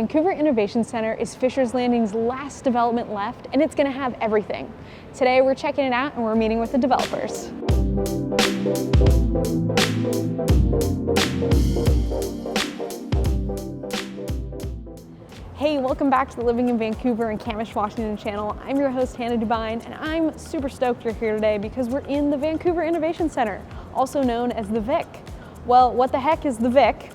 Vancouver Innovation Center is Fisher's Landing's last development left, and it's going to have everything. Today we're checking it out and we're meeting with the developers. Hey, welcome back to the Living in Vancouver and Camas, Washington channel. I'm your host, Hannah Dubyne, and I'm super stoked you're here today because we're in the Vancouver Innovation Center, also known as the VIC. Well, what the heck is the VIC?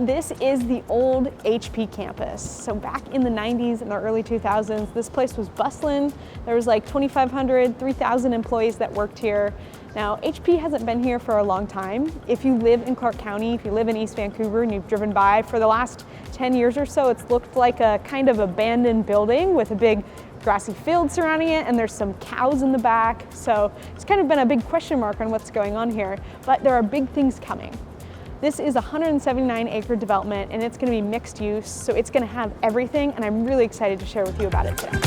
This is the old HP campus. So back in the 90s and the early 2000s, this place was bustling. There was like 2,500, 3,000 employees that worked here. Now, HP hasn't been here for a long time. If you live in Clark County, if you live in East Vancouver and you've driven by for the last 10 years or so, it's looked like a kind of abandoned building with a big grassy field surrounding it, and there's some cows in the back. So it's kind of been a big question mark on what's going on here, but there are big things coming. This is a 179-acre development, and it's going to be mixed use, so it's going to have everything, and I'm really excited to share with you about it today.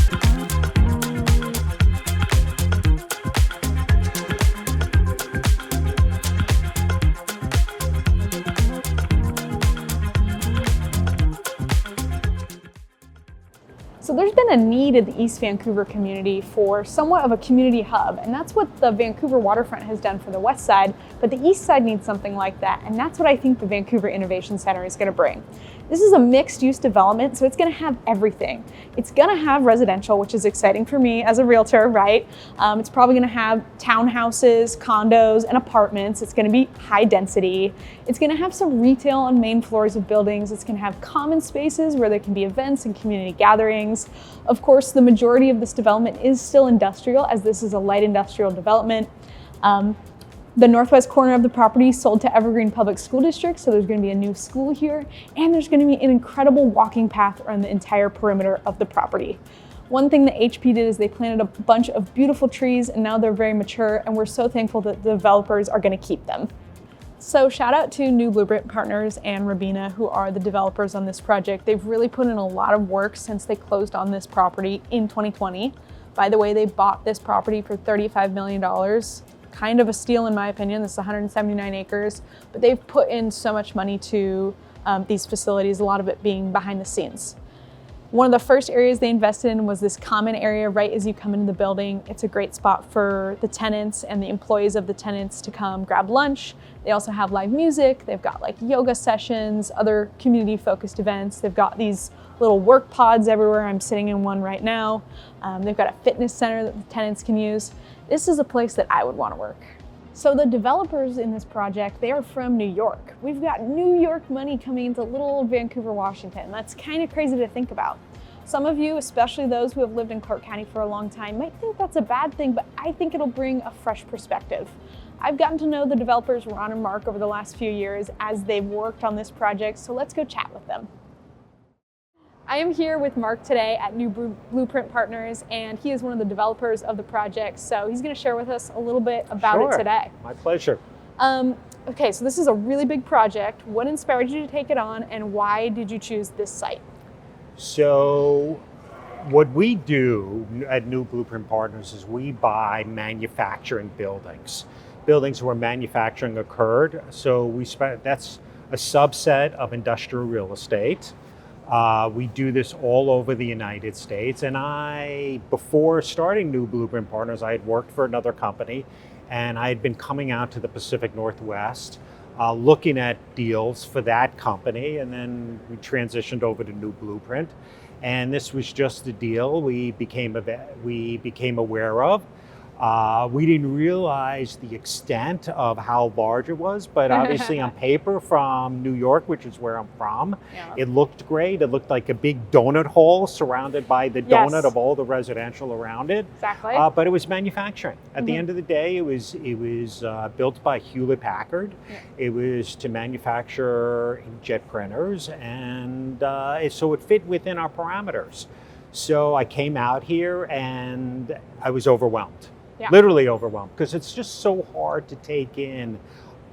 So there's been a need in the East Vancouver community for somewhat of a community hub, and that's what the Vancouver waterfront has done for the west side, but the east side needs something like that, and that's what I think the Vancouver Innovation Center is going to bring. This is a mixed-use development, so it's going to have everything. It's going to have residential, which is exciting for me as a realtor, right? It's probably going to have townhouses, condos, and apartments. It's going to be high density. It's going to have some retail on main floors of buildings. It's going to have common spaces where there can be events and community gatherings. Of course, the majority of this development is still industrial, as this is a light industrial development. The northwest corner of the property sold to Evergreen Public School District, so there's going to be a new school here, and there's going to be an incredible walking path around the entire perimeter of the property. One thing that HP did is they planted a bunch of beautiful trees, and now they're very mature, and we're so thankful that the developers are going to keep them. So shout out to new Blueprint Partners and Rabina, who are the developers on this project. They've really put in a lot of work since they closed on this property in 2020. By the way, they bought this property for $35 million. Kind of a steal in my opinion. This is 179 acres, but they've put in so much money to these facilities, a lot of it being behind the scenes. One of the first areas they invested in was this common area right as you come into the building. It's a great spot for the tenants and the employees of the tenants to come grab lunch. They also have live music. They've got like yoga sessions, other community focused events. They've got these little work pods everywhere. I'm sitting in one right now. They've got a fitness center that the tenants can use. This is a place that I would want to work. So the developers in this project, they are from New York. We've got New York money coming into little old Vancouver, Washington. That's kind of crazy to think about. Some of you, especially those who have lived in Clark County for a long time, might think that's a bad thing, but I think it'll bring a fresh perspective. I've gotten to know the developers, Ron and Marc, over the last few years as they've worked on this project, so let's go chat with them. I am here with Marc today at new Blueprint Partners, and he is one of the developers of the project, so he's going to share with us a little bit about it today. My pleasure. Okay, so this is a really big project. What inspired you to take it on, and why did you choose this site? So what we do at New Blueprint Partners is we buy manufacturing buildings where manufacturing occurred. So that's a subset of industrial real estate. We do this all over the United States. And before starting New Blueprint Partners, I had worked for another company, and I had been coming out to the Pacific Northwest, looking at deals for that company. And then we transitioned over to New Blueprint. And this was just a deal we became aware of. We didn't realize the extent of how large it was, but obviously on paper from New York, which is where I'm from, it looked great. It looked like a big donut hole surrounded by the donut of all the residential around it. Exactly. But it was manufacturing. At the end of the day, it was built by Hewlett-Packard. It was to manufacture inkjet printers, and so it fit within our parameters. So I came out here and I was overwhelmed. Literally overwhelmed, because it's just so hard to take in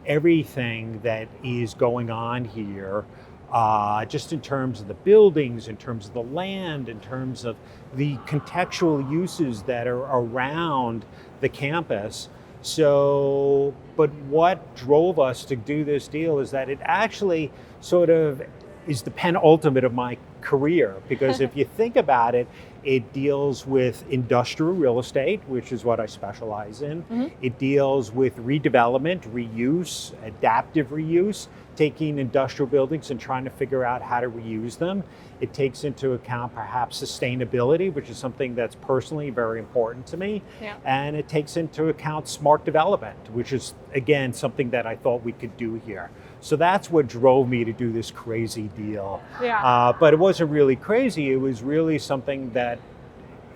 everything that is going on here, just in terms of the buildings, in terms of the land, in terms of the contextual uses that are around the campus. So, but what drove us to do this deal is that it actually sort of is the penultimate of my career, because if you think about it, it deals with industrial real estate, which is what I specialize in. It deals with redevelopment, reuse, adaptive reuse, taking industrial buildings and trying to figure out how to reuse them. It takes into account perhaps sustainability, which is something that's personally very important to me. And it takes into account smart development, which is, again, something that I thought we could do here. So that's what drove me to do this crazy deal. But it wasn't really crazy. It was really something that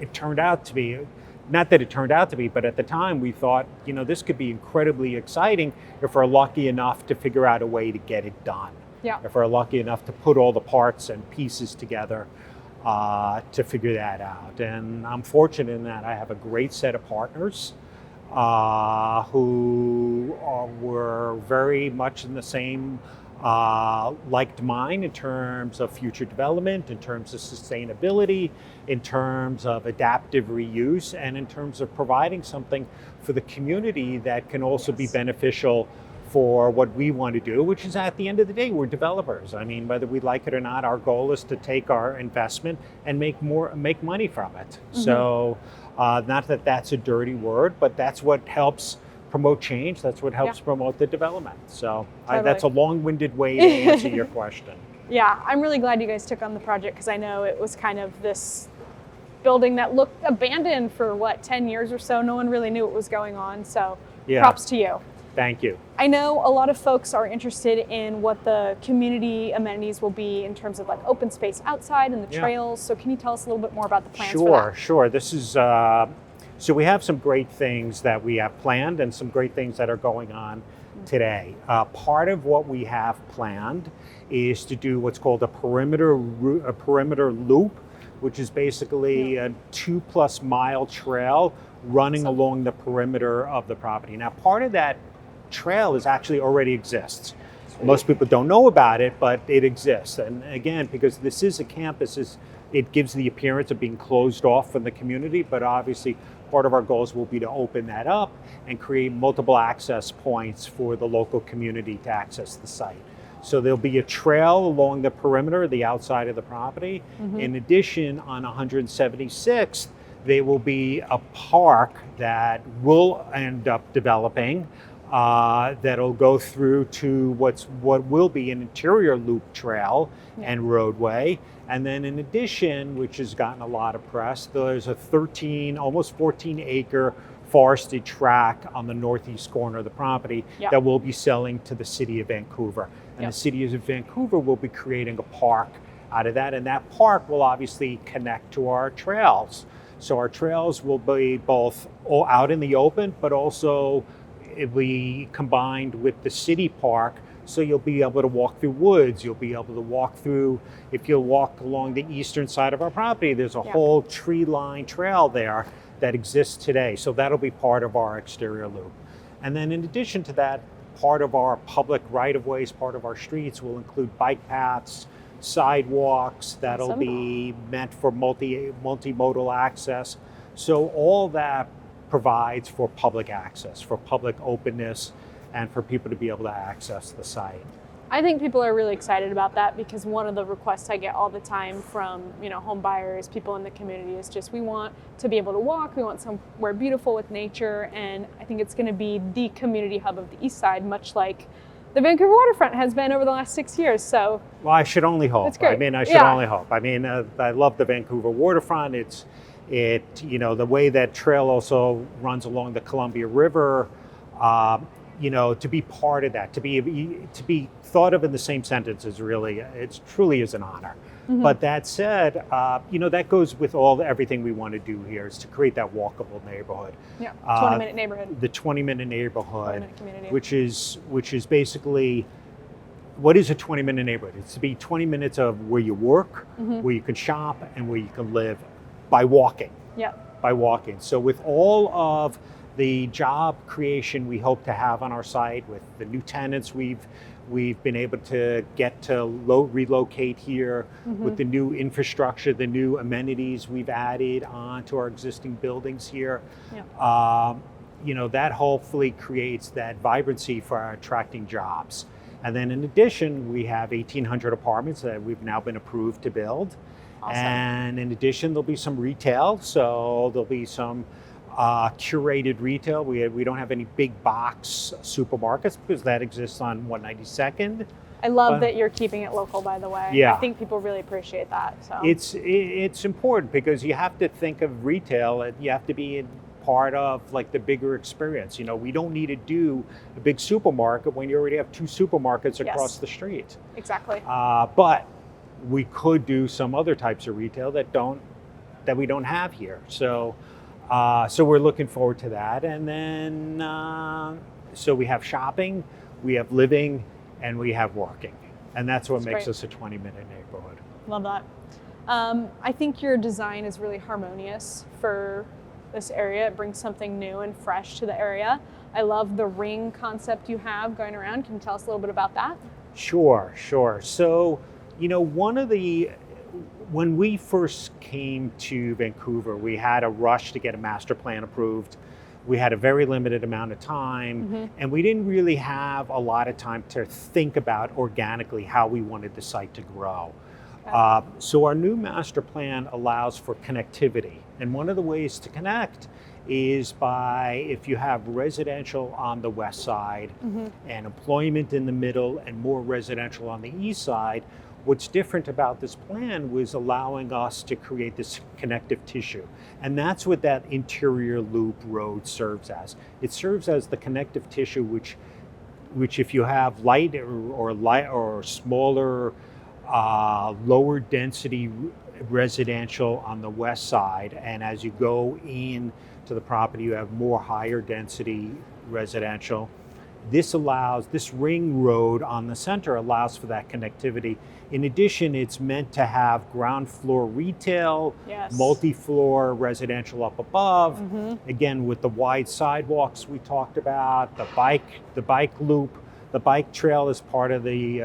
it turned out to be. Not that it turned out to be, but at the time we thought, you know, this could be incredibly exciting if we're lucky enough to figure out a way to get it done. If we're lucky enough to put all the parts and pieces together to figure that out. And I'm fortunate in that I have a great set of partners who were very much in the same liked mine in terms of future development, in terms of sustainability, in terms of adaptive reuse, and in terms of providing something for the community that can also be beneficial for what we want to do, which is, at the end of the day, we're developers. I mean, whether we like it or not, our goal is to take our investment and make money from it. So not that that's a dirty word, but that's what helps promote change. That's what helps promote the development. So that's a long-winded way to answer your question. Yeah, I'm really glad you guys took on the project, because I know it was kind of this building that looked abandoned for 10 years or so. No one really knew what was going on. So props to you. Thank you. I know a lot of folks are interested in what the community amenities will be in terms of like open space outside and the trails. So can you tell us a little bit more about the plans for that? Sure. This is, so we have some great things that we have planned and some great things that are going on today. Part of what we have planned is to do what's called a perimeter loop, which is basically a 2+ mile trail running along the perimeter of the property. Now, part of that trail actually already exists. Most people don't know about it, but it exists. And again, because this is a campus, it gives the appearance of being closed off from the community, but obviously part of our goals will be to open that up and create multiple access points for the local community to access the site. So there'll be a trail along the perimeter, the outside of the property. In addition, on 176th, there will be a park that will end up developing that'll go through to what will be an interior loop trail and roadway. And then in addition, which has gotten a lot of press, there's a almost 14 acre forested tract on the northeast corner of the property that we'll be selling to the city of Vancouver. And the city of Vancouver will be creating a park out of that. And that park will obviously connect to our trails. So our trails will be both out in the open, but also it'll be combined with the city park. So you'll be able to walk through woods. You'll be able to walk through, if you'll walk along the eastern side of our property, there's a whole tree-lined trail there that exists today. So that'll be part of our exterior loop. And then in addition to that, part of our public right-of-ways, part of our streets will include bike paths, sidewalks that'll be meant for multimodal access. So all that provides for public access, for public openness, and for people to be able to access the site. I think people are really excited about that, because one of the requests I get all the time from home buyers, people in the community, is just, we want to be able to walk, we want somewhere beautiful with nature, and I think it's going to be the community hub of the East Side, much like the Vancouver waterfront has been over the last 6 years. So, well, I should only hope. That's great. I mean, I should only hope. I mean, I love the Vancouver waterfront. The way that trail also runs along the Columbia River. To be part of that, to be thought of in the same sentence is truly is an honor. But that said, that goes with everything we want to do here, is to create that walkable neighborhood. 20-minute neighborhood. The 20-minute neighborhood, 20-minute community. which is basically, what is a 20-minute neighborhood? It's to be 20 minutes of where you work, where you can shop, and where you can live by walking. By walking. So with all of the job creation we hope to have on our site, with the new tenants we've been able to get to relocate here, with the new infrastructure, the new amenities we've added onto our existing buildings here, that hopefully creates that vibrancy for our attracting jobs. And then in addition, we have 1,800 apartments that we've now been approved to build. Awesome. And in addition, there'll be some retail. So there'll be some curated retail. We don't have any big box supermarkets because that exists on 192nd. I love that you're keeping it local, by the way. Yeah. I think people really appreciate that. So It's important because you have to think of retail and you have to be in part of like the bigger experience. You know, we don't need to do a big supermarket when you already have 2 supermarkets across the street. Exactly. But we could do some other types of retail that we don't have here. So we're looking forward to that. And then so we have shopping, we have living, and we have working. And that's what makes us a 20-minute neighborhood. Love that. I think your design is really harmonious for this area. It brings something new and fresh to the area. I love the ring concept you have going around. Can you tell us a little bit about that? Sure. So, you know, when we first came to Vancouver, we had a rush to get a master plan approved. We had a very limited amount of time, and we didn't really have a lot of time to think about organically how we wanted the site to grow. Okay. So our new master plan allows for connectivity. And one of the ways to connect is by, if you have residential on the west side and employment in the middle and more residential on the east side, what's different about this plan was allowing us to create this connective tissue. And that's what that interior loop road serves as. It serves as the connective tissue, which if you have light or smaller, lower density residential on the west side, and as you go in to the property, you have more higher density residential. This ring road on the center allows for that connectivity. In addition, it's meant to have ground floor retail, multi-floor residential up above. Again, with the wide sidewalks we talked about, the bike loop, the bike trail as part of the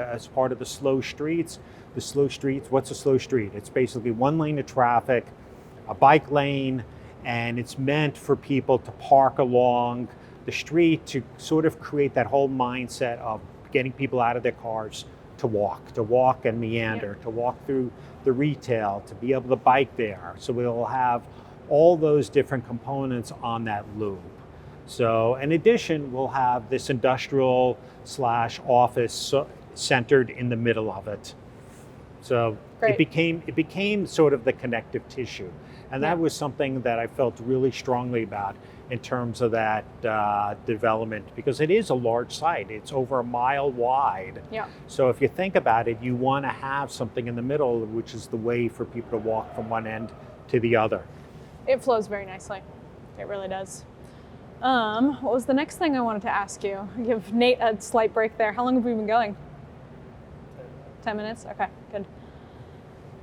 slow streets. The slow streets, what's a slow street? It's basically one lane of traffic, a bike lane, and it's meant for people to park along the street to sort of create that whole mindset of getting people out of their cars to walk and meander, to walk through the retail, to be able to bike there. So we'll have all those different components on that loop. So in addition, we'll have this industrial / office centered in the middle of it. So it became sort of the connective tissue. And that was something that I felt really strongly about in terms of that development, because it is a large site. It's over a mile wide. Yeah. So if you think about it, you want to have something in the middle, which is the way for people to walk from one end to the other. It flows very nicely. It really does. What was the next thing I wanted to ask you? Give Nate a slight break there. How long have we been going? 10 minutes? Okay, good.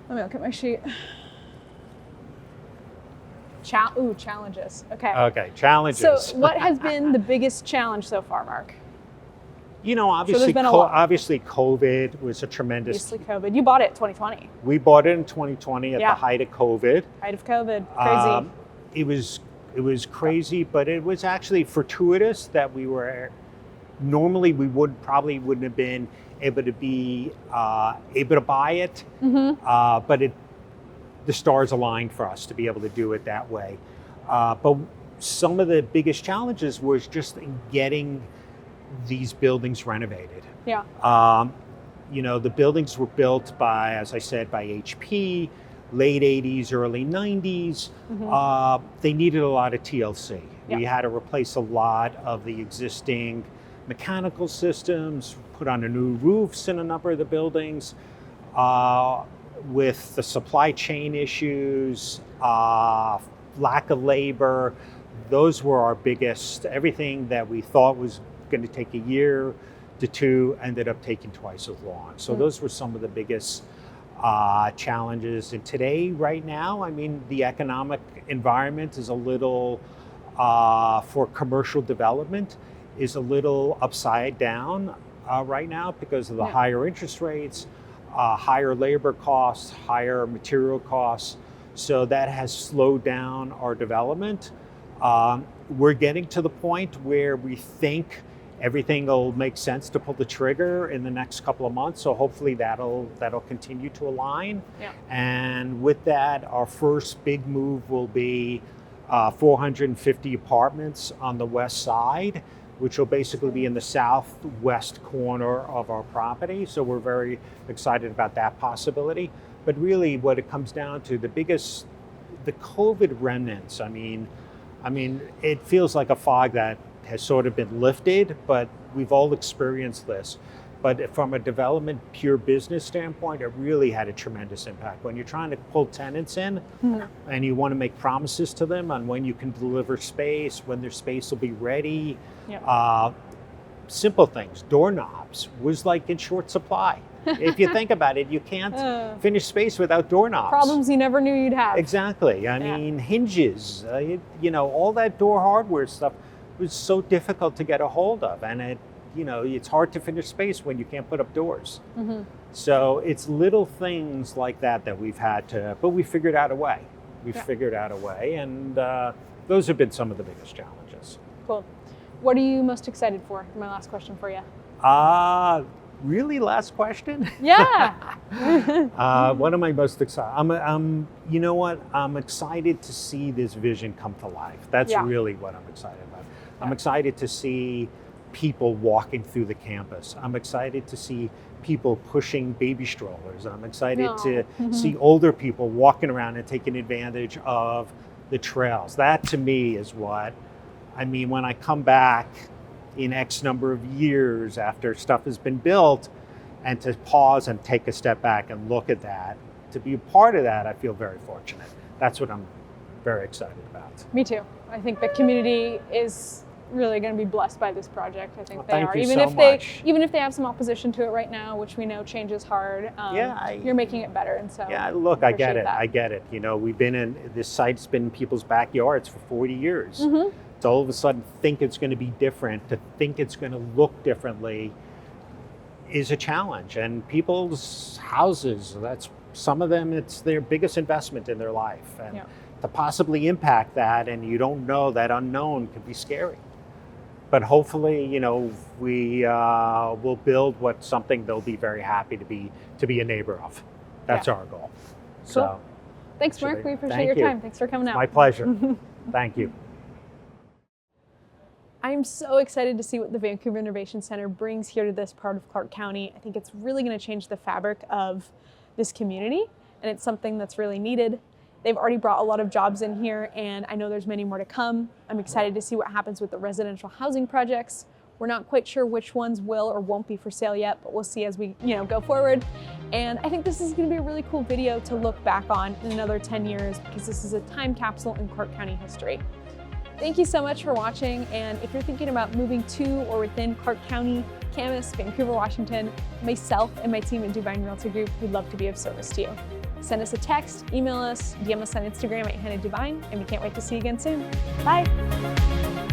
Let me look at my sheet. Challenges. Okay. Okay, challenges. So what has been the biggest challenge so far, Mark? You know, obviously COVID was a tremendous... Obviously COVID. You bought it in 2020. We bought it in 2020 at the height of COVID. Height of COVID. Crazy. It was crazy, but it was actually fortuitous that we were... Normally we probably wouldn't have been able to buy it, but the stars aligned for us to be able to do it that way. But some of the biggest challenges was just in getting these buildings renovated. Yeah. You know, the buildings were built by, as I said, by HP, late 80s, early 90s. They needed a lot of TLC. Yeah. We had to replace a lot of the existing mechanical systems, put on a new roofs in a number of the buildings. With the supply chain issues, lack of labor, those were our biggest. Everything that we thought was going to take a year to 2 ended up taking twice as long. So those were some of the biggest challenges. And today, right now, I mean, the economic environment is a little, for commercial development, is a little upside down right now because of the higher interest rates, higher labor costs, higher material costs. So that has slowed down our development. We're getting to the point where we think everything will make sense to pull the trigger in the next couple of months. So hopefully that'll continue to align. Yeah. And with that, our first big move will be 450 apartments on the west side, which will basically be in the southwest corner of our property. So we're very excited about that possibility. But really what it comes down to, the COVID remnants, I mean, it feels like a fog that has sort of been lifted, but we've all experienced this. But from a development, pure business standpoint, it really had a tremendous impact. When you're trying to pull tenants in and you want to make promises to them on when you can deliver space, when their space will be ready, simple things, doorknobs was like in short supply. If you think about it, you can't finish space without doorknobs. Problems you never knew you'd have. Exactly. I mean, hinges, all that door hardware stuff was so difficult to get a hold of. And it's hard to finish space when you can't put up doors. So it's little things like that we've had to, but we figured out a way. Figured out a way, and those have been some of the biggest challenges. Cool. What are you most excited for? My last question for you. Really, last question? Yeah. What am I most excited? You know what? I'm excited to see this vision come to life. That's really what I'm excited about. I'm excited to see people walking through the campus. I'm excited to see people pushing baby strollers. I'm excited to see older people walking around and taking advantage of the trails. That to me is what, when I come back in X number of years after stuff has been built, and to pause and take a step back and look at that, to be a part of that, I feel very fortunate. That's what I'm very excited about. Me too. I think the community is really going to be blessed by this project. I think they thank are. you Even so if much. even if they have some opposition to it right now, which we know change is hard. You're making it better, and so look, I get it. that. I get it. We've been in this site's been in people's backyards for 40 years. To all of a sudden think it's going to be different, to think it's going to look differently, is a challenge. And people's houses, that's some of them, it's their biggest investment in their life, and to possibly impact that, and you don't know, that unknown can be scary. But hopefully, we will build something they'll be very happy to be a neighbor of. That's our goal. Cool. So, thanks, Mark. We appreciate your time. Thanks for coming out. My pleasure. Thank you. I'm so excited to see what the Vancouver Innovation Center brings here to this part of Clark County. I think it's really going to change the fabric of this community, and it's something that's really needed. They've already brought a lot of jobs in here, and I know there's many more to come. I'm excited to see what happens with the residential housing projects. We're not quite sure which ones will or won't be for sale yet, but we'll see as we go forward. And I think this is going to be a really cool video to look back on in another 10 years, because this is a time capsule in Clark County history. Thank you so much for watching, and if you're thinking about moving to or within Clark County, Camas, Vancouver, Washington, myself and my team at Dubyne Realty Group would love to be of service to you. Send us a text, email us, DM us on Instagram at Hannah Dubyne, and we can't wait to see you again soon. Bye.